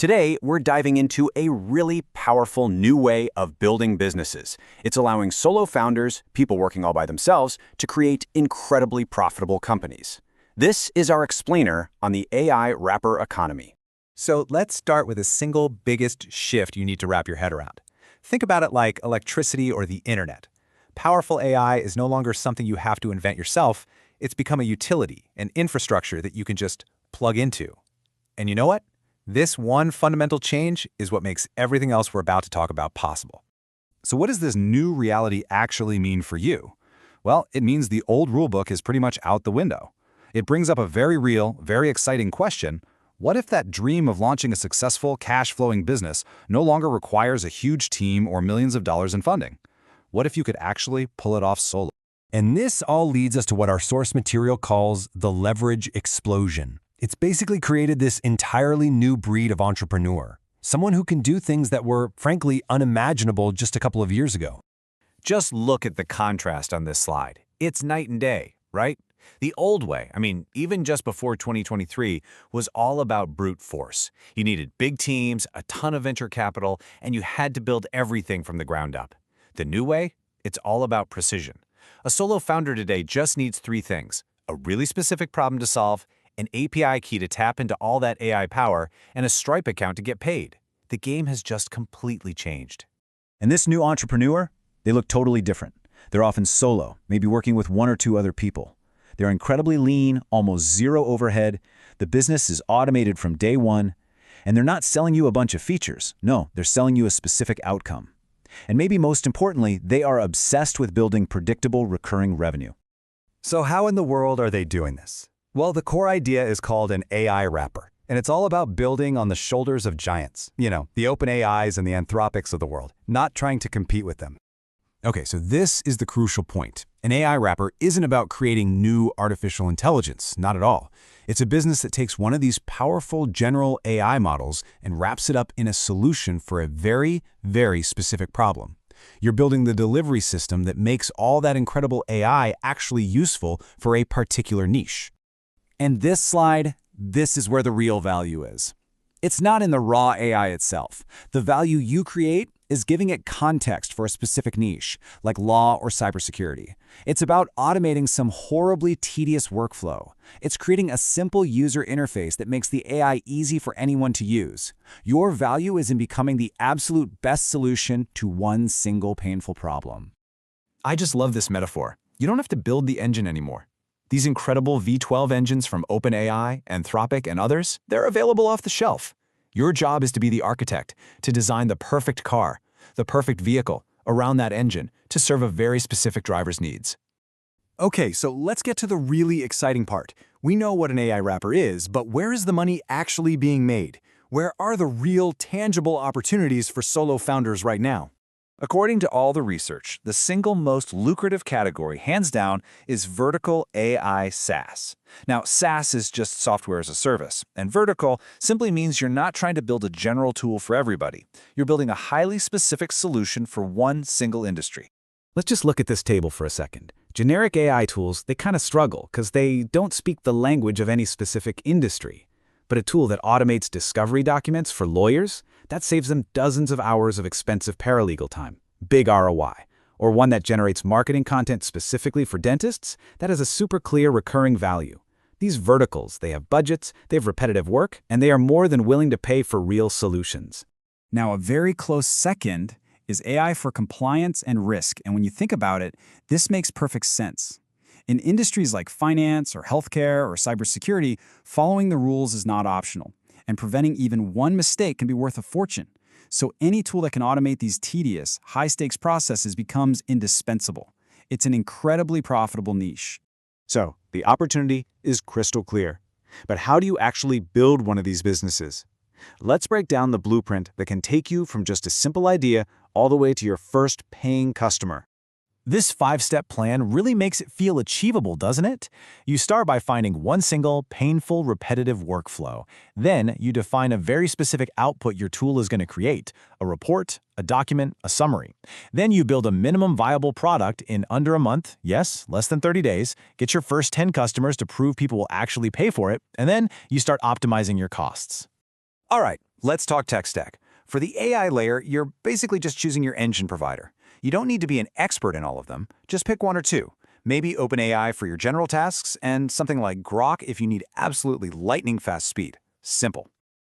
Today, we're diving into a really powerful new way of building businesses. It's allowing solo founders, people working all by themselves, to create incredibly profitable companies. This is our explainer on the AI wrapper economy. So let's start with the single biggest shift you need to wrap your head around. Think about it like electricity or the internet. Powerful AI is no longer something you have to invent yourself. It's become a utility, an infrastructure that you can just plug into. And you know what? This one fundamental change is what makes everything else we're about to talk about possible. So what does this new reality actually mean for you? Well, it means the old rulebook is pretty much out the window. It brings up a very real, very exciting question. What if that dream of launching a successful, cash-flowing business no longer requires a huge team or millions of dollars in funding? What if you could actually pull it off solo? And this all leads us to what our source material calls the leverage explosion. It's basically created this entirely new breed of entrepreneur, someone who can do things that were, frankly, unimaginable just a couple of years ago. Just look at the contrast on this slide. It's night and day, right? The old way, even just before 2023, was all about brute force. You needed big teams, a ton of venture capital, and you had to build everything from the ground up. The new way? It's all about precision. A solo founder today just needs three things: a really specific problem to solve, an API key to tap into all that AI power, and a Stripe account to get paid. The game has just completely changed. And this new entrepreneur, they look totally different. They're often solo, maybe working with one or two other people. They're incredibly lean, almost zero overhead. The business is automated from day one, and they're not selling you a bunch of features. No, they're selling you a specific outcome. And maybe most importantly, they are obsessed with building predictable, recurring revenue. So how in the world are they doing this? Well, the core idea is called an AI wrapper, and it's all about building on the shoulders of giants. The OpenAIs and the Anthropics of the world, not trying to compete with them. Okay, so this is the crucial point. An AI wrapper isn't about creating new artificial intelligence, not at all. It's a business that takes one of these powerful general AI models and wraps it up in a solution for a very, very specific problem. You're building the delivery system that makes all that incredible AI actually useful for a particular niche. And this slide, this is where the real value is. It's not in the raw AI itself. The value you create is giving it context for a specific niche, like law or cybersecurity. It's about automating some horribly tedious workflow. It's creating a simple user interface that makes the AI easy for anyone to use. Your value is in becoming the absolute best solution to one single painful problem. I just love this metaphor. You don't have to build the engine anymore. These incredible V12 engines from OpenAI, Anthropic, and others, they're available off the shelf. Your job is to be the architect, to design the perfect car, the perfect vehicle around that engine to serve a very specific driver's needs. Okay, so let's get to the really exciting part. We know what an AI wrapper is, but where is the money actually being made? Where are the real, tangible opportunities for solo founders right now? According to all the research, the single most lucrative category, hands down, is vertical AI SaaS. Now, SaaS is just software as a service, and vertical simply means you're not trying to build a general tool for everybody. You're building a highly specific solution for one single industry. Let's just look at this table for a second. Generic AI tools, they kind of struggle because they don't speak the language of any specific industry. But a tool that automates discovery documents for lawyers, that saves them dozens of hours of expensive paralegal time. Big ROI. Or one that generates marketing content specifically for dentists, that has a super clear recurring value. These verticals, they have budgets, they have repetitive work, and they are more than willing to pay for real solutions. Now, a very close second is AI for compliance and risk. And when you think about it, this makes perfect sense. In industries like finance or healthcare or cybersecurity, following the rules is not optional, and preventing even one mistake can be worth a fortune. So any tool that can automate these tedious, high-stakes processes becomes indispensable. It's an incredibly profitable niche. So, the opportunity is crystal clear. But how do you actually build one of these businesses? Let's break down the blueprint that can take you from just a simple idea all the way to your first paying customer. This 5-step plan really makes it feel achievable, doesn't it? You start by finding one single, painful, repetitive workflow. Then you define a very specific output your tool is going to create: a report, a document, a summary. Then you build a minimum viable product in under a month, yes, less than 30 days, get your first 10 customers to prove people will actually pay for it, and then you start optimizing your costs. All right, Let's talk tech stack. For the AI layer, you're basically just choosing your engine provider. You don't need to be an expert in all of them. Just pick one or two. Maybe OpenAI for your general tasks, and something like Groq if you need absolutely lightning-fast speed. Simple.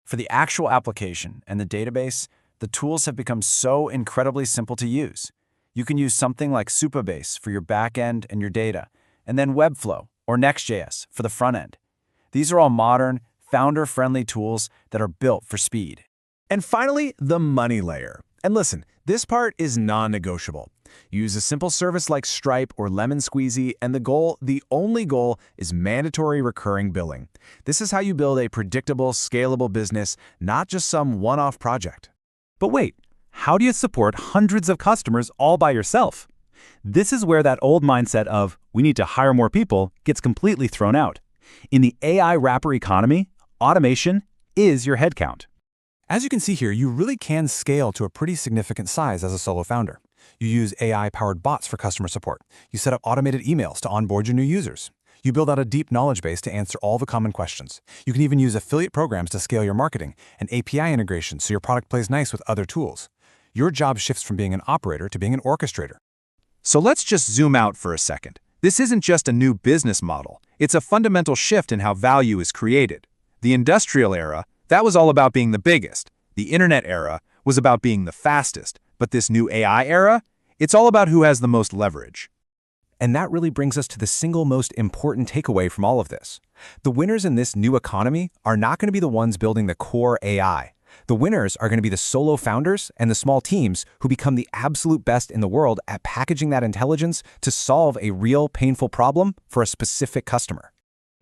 For the actual application and the database, the tools have become so incredibly simple to use. You can use something like Supabase for your backend and your data, and then Webflow or Next.js for the front end. These are all modern, founder-friendly tools that are built for speed. And finally, the money layer. And listen, this part is non-negotiable. Use a simple service like Stripe or Lemon Squeezy, and the only goal, is mandatory recurring billing. This is how you build a predictable, scalable business, not just some one-off project. But wait, how do you support hundreds of customers all by yourself? This is where that old mindset of, we need to hire more people, gets completely thrown out. In the AI wrapper economy, automation is your headcount. As you can see here, you really can scale to a pretty significant size as a solo founder. You use AI-powered bots for customer support. You set up automated emails to onboard your new users. You build out a deep knowledge base to answer all the common questions. You can even use affiliate programs to scale your marketing and API integration so your product plays nice with other tools. Your job shifts from being an operator to being an orchestrator. So let's just zoom out for a second. This isn't just a new business model. It's a fundamental shift in how value is created. The industrial era, that was all about being the biggest. The internet era was about being the fastest. But this new AI era, it's all about who has the most leverage. And that really brings us to the single most important takeaway from all of this. The winners in this new economy are not going to be the ones building the core AI. The winners are going to be the solo founders and the small teams who become the absolute best in the world at packaging that intelligence to solve a real painful problem for a specific customer.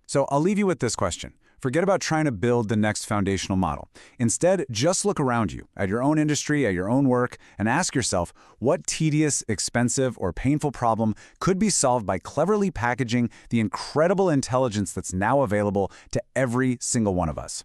So I'll leave you with this question. Forget about trying to build the next foundational model. Instead, just look around you, at your own industry, at your own work, and ask yourself, what tedious, expensive, or painful problem could be solved by cleverly packaging the incredible intelligence that's now available to every single one of us?